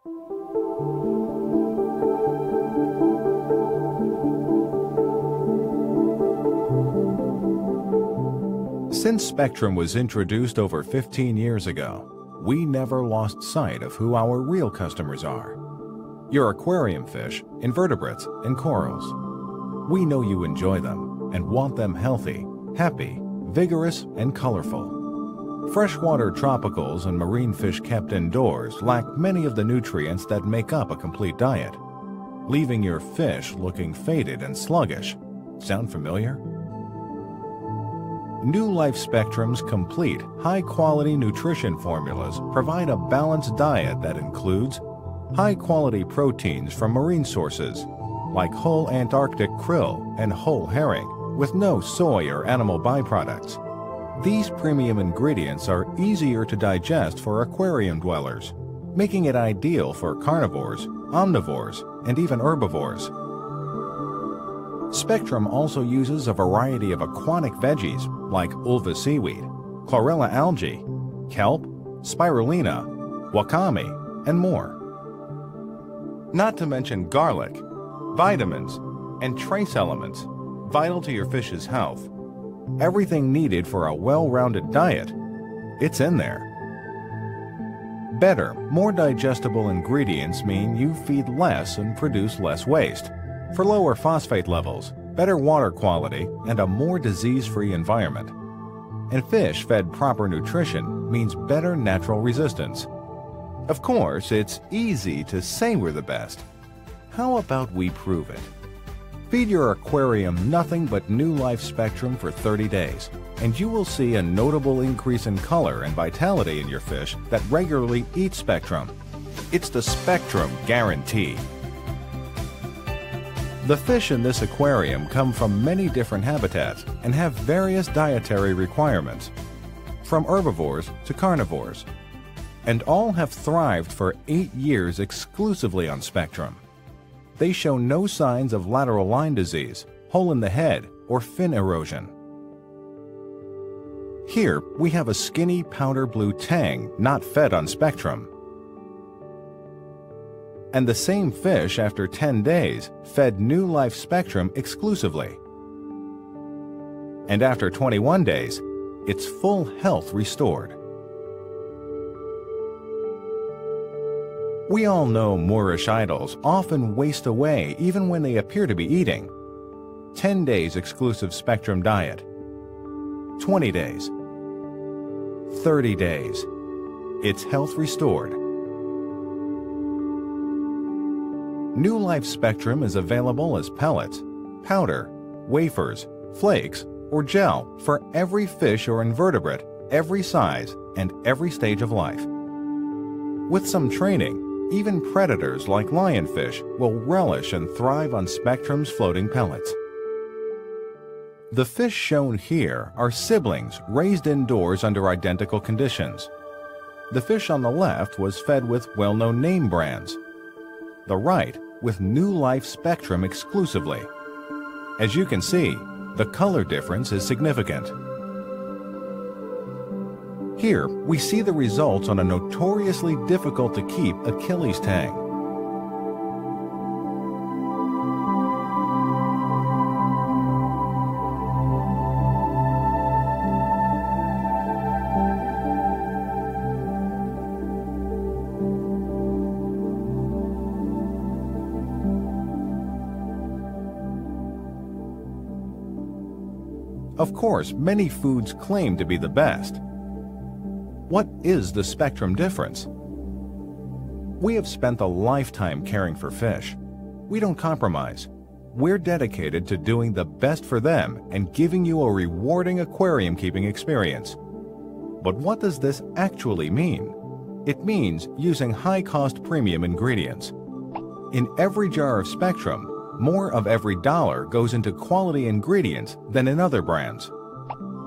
Since Spectrum was introduced over 15 years ago, we never lost sight of who our real customers are. Your aquarium fish, invertebrates, and corals. We know you enjoy them and want them healthy, happy, vigorous, and colorful. Freshwater tropicals and marine fish kept indoors lack many of the nutrients that make up a complete diet, leaving your fish looking faded and sluggish. Sound familiar? New Life Spectrum's complete, high-quality nutrition formulas provide a balanced diet that includes high-quality proteins from marine sources, like whole Antarctic krill and whole herring, with no soy or animal byproducts. These premium ingredients are easier to digest for aquarium dwellers, making it ideal for carnivores, omnivores, and even herbivores. Spectrum also uses a variety of aquatic veggies like ulva seaweed, chlorella algae, kelp, spirulina, wakame, and more. Not to mention garlic, vitamins, and trace elements vital to your fish's health. Everything needed for a well-rounded diet, it's in there. Better, more digestible ingredients mean you feed less and produce less waste. For lower phosphate levels, better water quality, and a more disease-free environment. And fish fed proper nutrition means better natural resistance. Of course, it's easy to say we're the best. How about we prove it? Feed your aquarium nothing but New Life Spectrum for 30 days, and you will see a notable increase in color and vitality in your fish that regularly eat Spectrum. It's the Spectrum guarantee. The fish in this aquarium come from many different habitats and have various dietary requirements, from herbivores to carnivores, and all have thrived for 8 years exclusively on Spectrum. They show no signs of lateral line disease, hole in the head, or fin erosion. Here we have a skinny powder blue tang not fed on Spectrum. And the same fish after 10 days fed New Life Spectrum exclusively. And after 21 days, its full health restored. We all know Moorish idols often waste away even when they appear to be eating. 10 days exclusive Spectrum diet. 20 days. 30 days. Its health restored. New Life Spectrum is available as pellets, powder, wafers, flakes, or gel for every fish or invertebrate, every size, and every stage of life. With some training, even predators like lionfish will relish and thrive on Spectrum's floating pellets. The fish shown here are siblings raised indoors under identical conditions. The fish on the left was fed with well-known name brands. The right with New Life Spectrum exclusively. As you can see, the color difference is significant. Here, we see the results on a notoriously difficult to keep Achilles tang. Of course, many foods claim to be the best. What is the Spectrum difference? We have spent a lifetime caring for fish. We don't compromise. We're dedicated to doing the best for them and giving you a rewarding aquarium keeping experience. But what does this actually mean? It means using high-cost premium ingredients. In every jar of Spectrum, more of every dollar goes into quality ingredients than in other brands.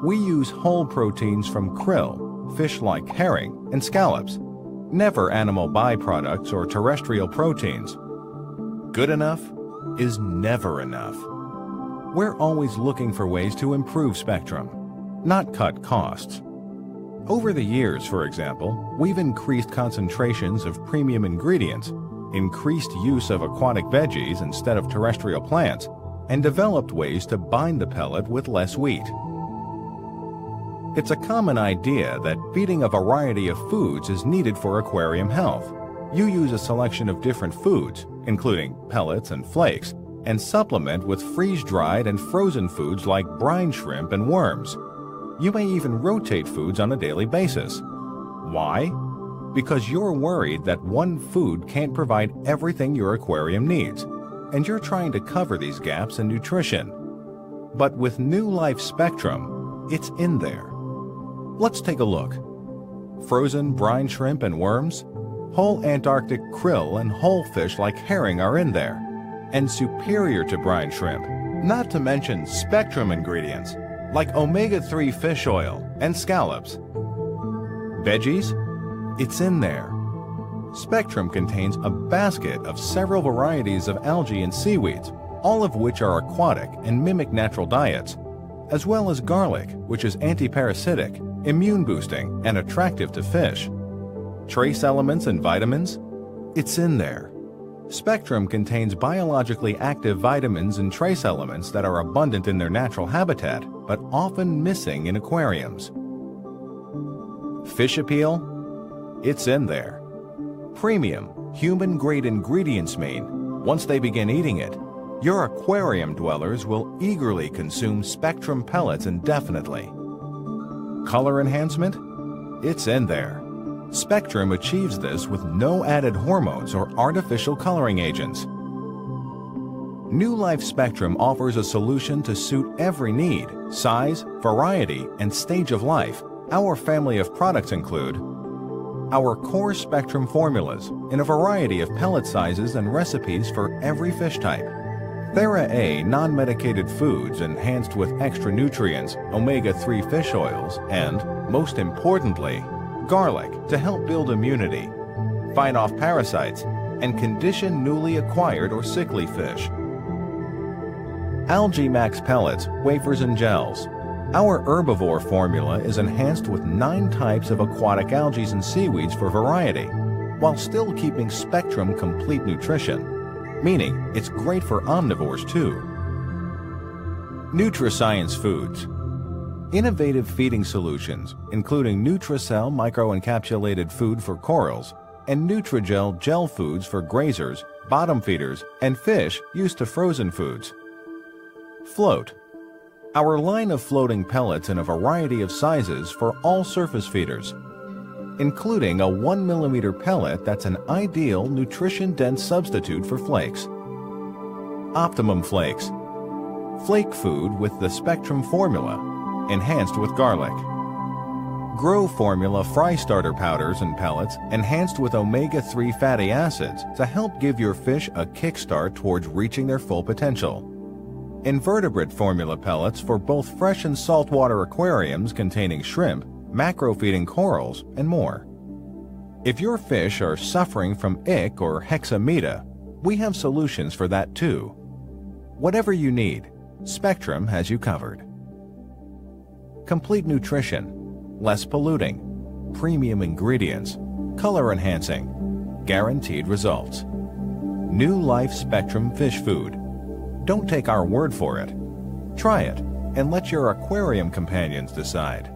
We use whole proteins from krill, fish like herring, and scallops, never animal byproducts or terrestrial proteins. Good enough is never enough. We're always looking for ways to improve Spectrum, not cut costs. Over the years, for example, we've increased concentrations of premium ingredients, increased use of aquatic veggies instead of terrestrial plants, and developed ways to bind the pellet with less wheat. It's a common idea that feeding a variety of foods is needed for aquarium health. You use a selection of different foods, including pellets and flakes, and supplement with freeze-dried and frozen foods like brine shrimp and worms. You may even rotate foods on a daily basis. Why? Because you're worried that one food can't provide everything your aquarium needs, and you're trying to cover these gaps in nutrition. But with New Life Spectrum, it's in there. Let's take a look. Frozen brine shrimp and worms, whole Antarctic krill and whole fish like herring are in there, and superior to brine shrimp, not to mention spectrum ingredients like omega-3 fish oil and scallops. Veggies? It's in there. Spectrum contains a basket of several varieties of algae and seaweeds, all of which are aquatic and mimic natural diets, as well as garlic, which is antiparasitic, immune-boosting, and attractive to fish. Trace elements and vitamins? It's in there. Spectrum contains biologically active vitamins and trace elements that are abundant in their natural habitat, but often missing in aquariums. Fish appeal? It's in there. Premium, human-grade ingredients mean, once they begin eating it, your aquarium dwellers will eagerly consume Spectrum pellets indefinitely. Color enhancement? It's in there. Spectrum achieves this with no added hormones or artificial coloring agents. New Life Spectrum offers a solution to suit every need, size, variety, and stage of life. Our family of products include our core Spectrum formulas in a variety of pellet sizes and recipes for every fish type. Thera A non-medicated foods enhanced with extra nutrients, omega-3 fish oils, and, most importantly, garlic to help build immunity, fight off parasites, and condition newly acquired or sickly fish. Algae Max pellets, wafers, and gels. Our herbivore formula is enhanced with 9 types of aquatic algae and seaweeds for variety, while still keeping Spectrum complete nutrition, meaning it's great for omnivores too. NutriScience Foods. Innovative feeding solutions, including Nutricell microencapsulated food for corals and Nutrigel gel foods for grazers, bottom feeders, and fish used to frozen foods. Float. Our line of floating pellets in a variety of sizes for all surface feeders, including a 1 millimeter pellet that's an ideal nutrition-dense substitute for flakes. Optimum Flakes. Flake food with the Spectrum formula, enhanced with garlic. Grow Formula fry starter powders and pellets enhanced with omega-3 fatty acids to help give your fish a kickstart towards reaching their full potential. Invertebrate formula pellets for both fresh and saltwater aquariums containing shrimp, macro-feeding corals, and more. If your fish are suffering from ick or hexamida, we have solutions for that too. Whatever you need, Spectrum has you covered. Complete nutrition, less polluting, premium ingredients, color enhancing, guaranteed results. New Life Spectrum Fish Food. Don't take our word for it. Try it and let your aquarium companions decide.